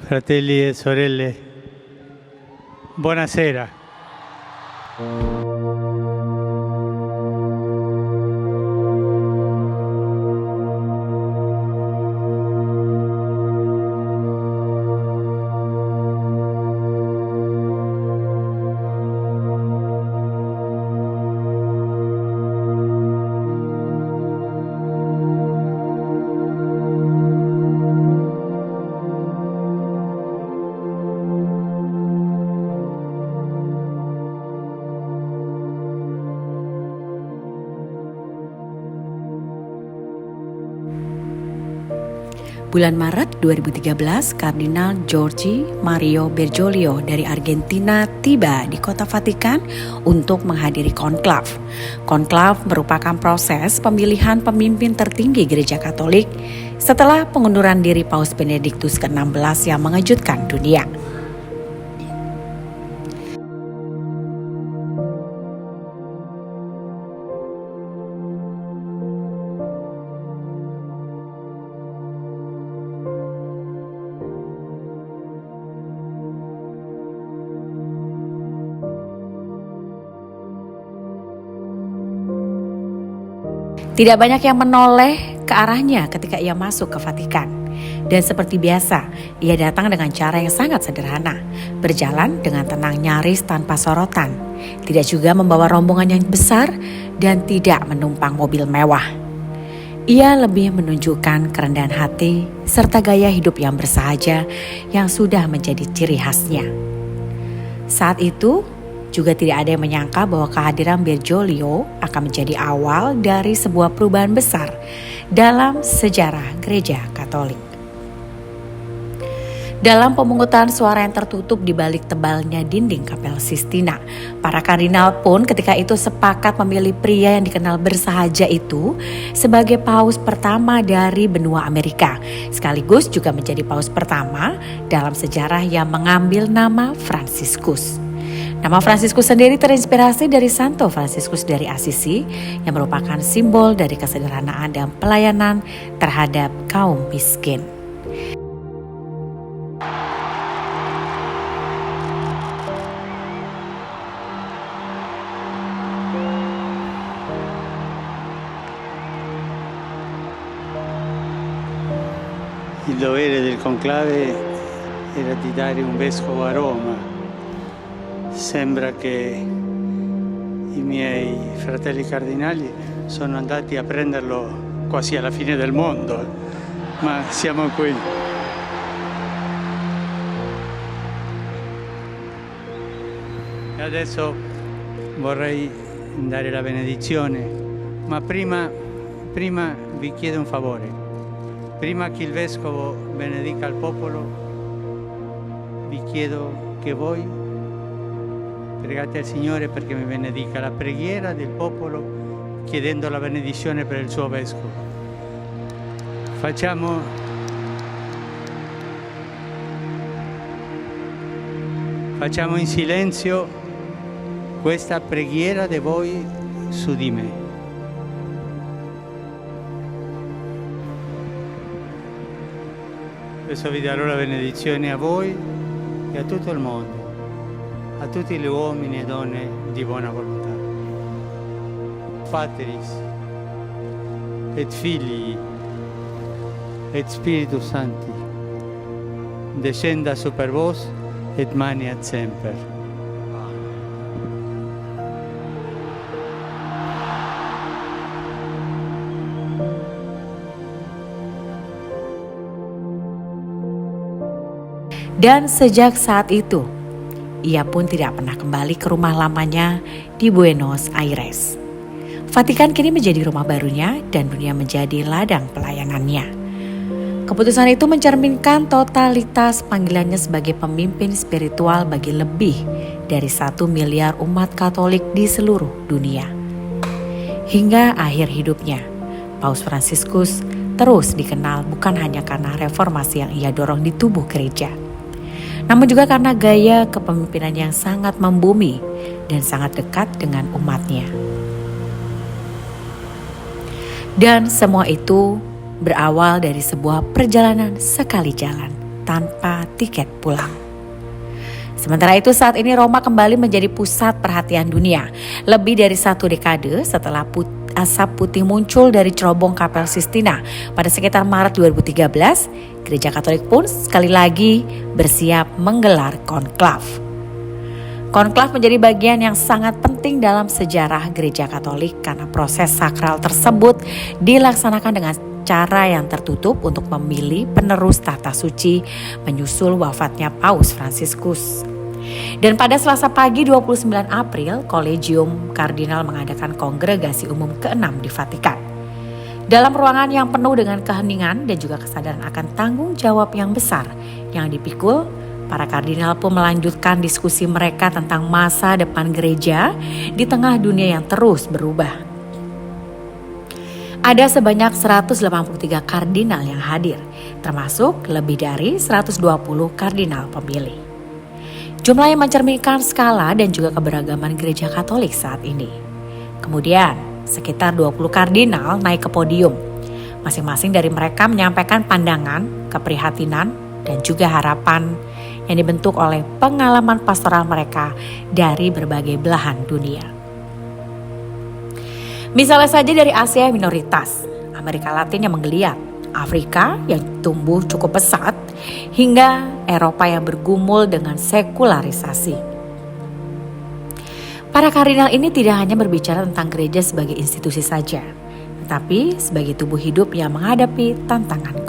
Fratelli e sorelle, buonasera. Bulan Maret 2013, Kardinal Giorgio Mario Bergoglio dari Argentina tiba di Kota Vatikan untuk menghadiri konklav. Konklav merupakan proses pemilihan pemimpin tertinggi Gereja Katolik setelah pengunduran diri Paus Benediktus ke-16 yang mengejutkan dunia. Tidak banyak yang menoleh ke arahnya ketika ia masuk ke Vatikan. Dan seperti biasa, ia datang dengan cara yang sangat sederhana, berjalan dengan tenang nyaris tanpa sorotan. Tidak juga membawa rombongan yang besar dan tidak menumpang mobil mewah. Ia lebih menunjukkan kerendahan hati serta gaya hidup yang bersahaja yang sudah menjadi ciri khasnya. Saat itu, juga tidak ada yang menyangka bahwa kehadiran Bergoglio akan menjadi awal dari sebuah perubahan besar dalam sejarah Gereja Katolik. Dalam pemungutan suara yang tertutup di balik tebalnya dinding Kapel Sistina, para kardinal pun ketika itu sepakat memilih pria yang dikenal bersahaja itu sebagai paus pertama dari benua Amerika, sekaligus juga menjadi paus pertama dalam sejarah yang mengambil nama Fransiskus. Nama Fransiskus sendiri terinspirasi dari Santo Fransiskus dari Assisi yang merupakan simbol dari kesederhanaan dan pelayanan terhadap kaum miskin. Il dovere del conclave era di dare un vescovo a Roma. Sembra che i miei fratelli cardinali sono andati a prenderlo quasi alla fine del mondo, ma siamo qui. E adesso vorrei dare la benedizione, ma prima vi chiedo un favore. Prima che il vescovo benedica il popolo, vi chiedo che voi pregate al Signore perché mi benedica la preghiera del popolo chiedendo la benedizione per il suo vescovo. Facciamo in silenzio questa preghiera di voi su di me. Adesso vi darò la benedizione a voi e a tutto il mondo, a tutti gli uomini e donne di buona volontà. Patris et Filii et Spiritus Sancti descenda super vos et maniat semper. Dan sejak saat itu, ia pun tidak pernah kembali ke rumah lamanya di Buenos Aires. Vatikan kini menjadi rumah barunya dan dunia menjadi ladang pelayanannya. Keputusan itu mencerminkan totalitas panggilannya sebagai pemimpin spiritual bagi lebih dari 1 miliar umat Katolik di seluruh dunia. Hingga akhir hidupnya, Paus Fransiskus terus dikenal bukan hanya karena reformasi yang ia dorong di tubuh gereja, namun juga karena gaya kepemimpinan yang sangat membumi dan sangat dekat dengan umatnya. Dan semua itu berawal dari sebuah perjalanan sekali jalan. tanpa tiket pulang. Sementara itu saat ini Roma kembali menjadi pusat perhatian dunia. Lebih dari 1 dekade setelah asap putih muncul dari cerobong Kapel Sistina pada sekitar Maret 2013, Gereja Katolik pun sekali lagi bersiap menggelar konklav. Konklav menjadi bagian yang sangat penting dalam sejarah Gereja Katolik karena proses sakral tersebut dilaksanakan dengan cara yang tertutup untuk memilih penerus tahta suci menyusul wafatnya Paus Fransiskus. Dan pada Selasa pagi 29 April, Kolegium Kardinal mengadakan kongregasi umum ke-6 di Vatikan. Dalam ruangan yang penuh dengan keheningan dan juga kesadaran akan tanggung jawab yang besar yang dipikul, para kardinal pun melanjutkan diskusi mereka tentang masa depan gereja di tengah dunia yang terus berubah. Ada sebanyak 183 kardinal yang hadir, termasuk lebih dari 120 kardinal pemilih. Jumlah yang mencerminkan skala dan juga keberagaman gereja Katolik saat ini. Kemudian, sekitar 20 kardinal naik ke podium. Masing-masing dari mereka menyampaikan pandangan, keprihatinan, dan juga harapan yang dibentuk oleh pengalaman pastoral mereka dari berbagai belahan dunia. Misalnya saja dari Asia yang minoritas, Amerika Latin yang menggeliat, Afrika yang tumbuh cukup pesat, hingga Eropa yang bergumul dengan sekularisasi. Para kardinal ini tidak hanya berbicara tentang gereja sebagai institusi saja, tetapi sebagai tubuh hidup yang menghadapi tantangan